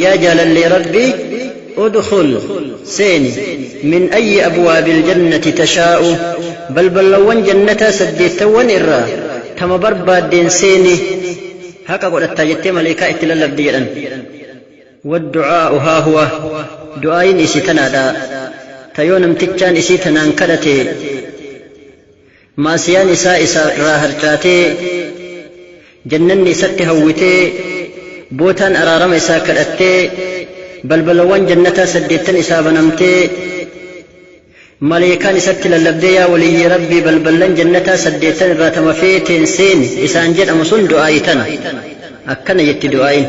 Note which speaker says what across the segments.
Speaker 1: يا جلال ربي ادخل سيني من أي أبواب الجنة تشاء بل لون جنة سديت ونرى تم برباد سيني هكا قد التاجت ملائكة اتلال الديران والدعاء ها هو دعاين إسيتنا دا تيونم تجان إسيتنا انكدتي ما سيان إسا راهرتاتي جنن إسات هوتي بوتان أرارم إسا كدتي بلوان جنة سديتن إسا بنمتي ملائكان إسات للبدي يا ولي ربي بلبلن جنة سديتن راتم فيتين سين إسان جد أمسون دعايتنا أكنا يتي دعاين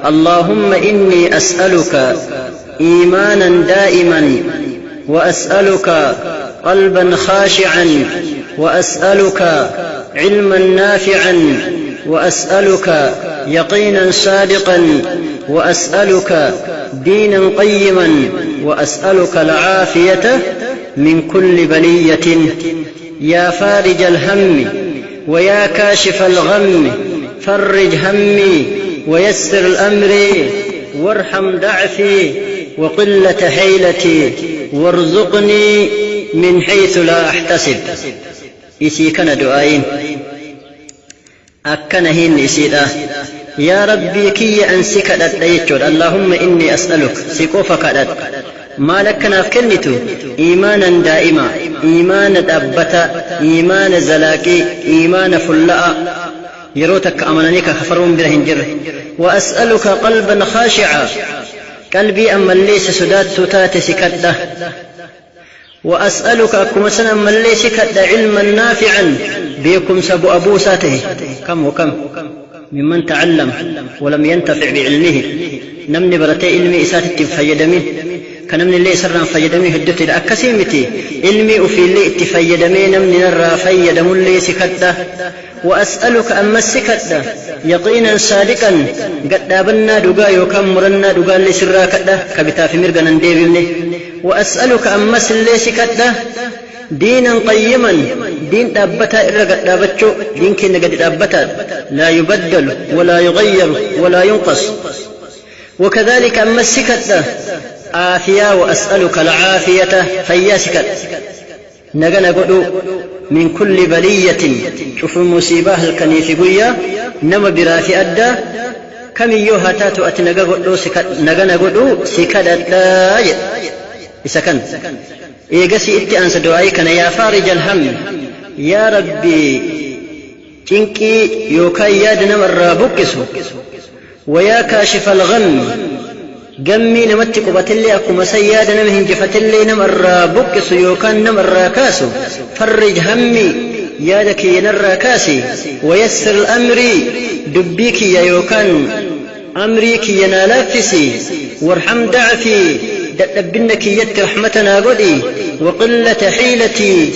Speaker 1: اللهم إني أسألك إيمانا دائما وأسألك قلبا خاشعا وأسألك علما نافعا وأسألك يقينا صادقا وأسألك دينا قيما وأسألك العافية من كل بلية يا فارج الهم ويا كاشف الغم فرج همي ويسر الأمر وارحم ضعفي وقلة حيلتي وارزقني من حيث لا أحتسب إسي كان دعائين أكنهن إسيدا يا ربي كي أنسك الأيتشور اللهم إني أسألك سيكوفك ما لك نافكنتو إيمانا دائما إيمان أبتا إيمان زلاكي إيمان فلاء يروتك أمانيك خفرون برهنجر وأسألك قلبا خاشعا قلبي أما ليس سدات ستات سكده وأسألك كما سنة من ليس كد علما نافعا بكم سبو أبوساته كم وكم ممن تعلم ولم ينتفع بعلمه نمني برتي علمي إسات التفيدمي كنمني اللي سرا فيدمي هدت الأكسيمتي علمي وفي اللي اتفيدمي نمني نرى فيدم اللي سكده وأسألك أما السكده يقينا صادقا قد دابنا دقا يوكم مرنا دقا اللي سرا كده كبتا في مرقنا نديبني وأسألك أما اللي سكده دينا قيما دين دابتا إرقا دابتشو دين كنا قد دابتا لا يبدل ولا يغير ولا ينقص وكذلك أما السكده عافية وأسألك العافية فياسكت نغنى قدو من كل بلية شوف المصيبة الكنيف قوية نما برافي أدى كم يوها تاتو نغنى قدو سكت أدى إسكن إيقسي إتي أنسى دعائكنا يا فارج الهم يا ربي تنكي يوكاي ياد نمر بكسو ويا كاشف الغم قمي نمتي قبتلي أكما سيادة نمهن جفتلي نمر بكس يوكان نمر كاسو فرج همي يادك ينر كاسي ويسر الأمر دبيك يا يوكان أمريك ينالافسي وارحم ضعفي دبنك يد رحمتنا قدي وقلة حيلتي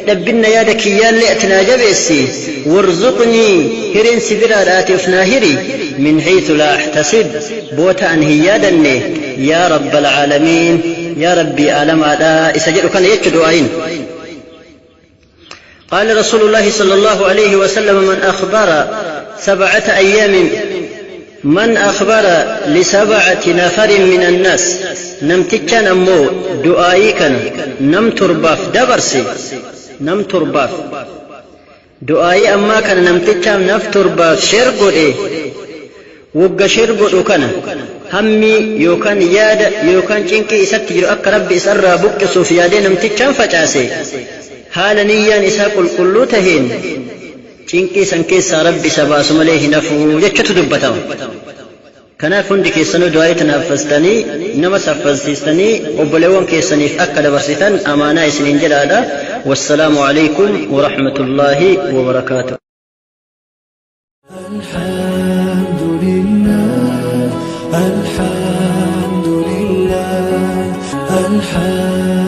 Speaker 1: دبنا يادك يالي أتناجبسي وارزقني هرين سبرارات افناهري من حيث لا أحتسب بوتا أنهيادني يا رب العالمين يا ربي آلم هذا إسجل كان يجد عين قال رسول الله صلى الله عليه وسلم من أخبر لسبعة نفر من الناس نمتكن أمو دعائكن نم ترباف دبرسي نم ترباف دعائي أما كان نمتكن نفتر باف شرقودي وقا شرقودو كان همي يوكان ياد يوكان چنكي إسات جرو أك ربي إسرى بك سوفيادي نمتكن فجاسي حال نيان إساق القلو تهين چنكي سنكيسا ربي سباس مليه نفو جتشتو دبتاو كناف هندي كيسانو دعائي تنافستني نما سفزتني وبلوان كيسانيف أكد برسيتان أمانا إسنين جلادا والسلام عليكم ورحمة الله وبركاته.
Speaker 2: الحمد لله الحمد لله الحمد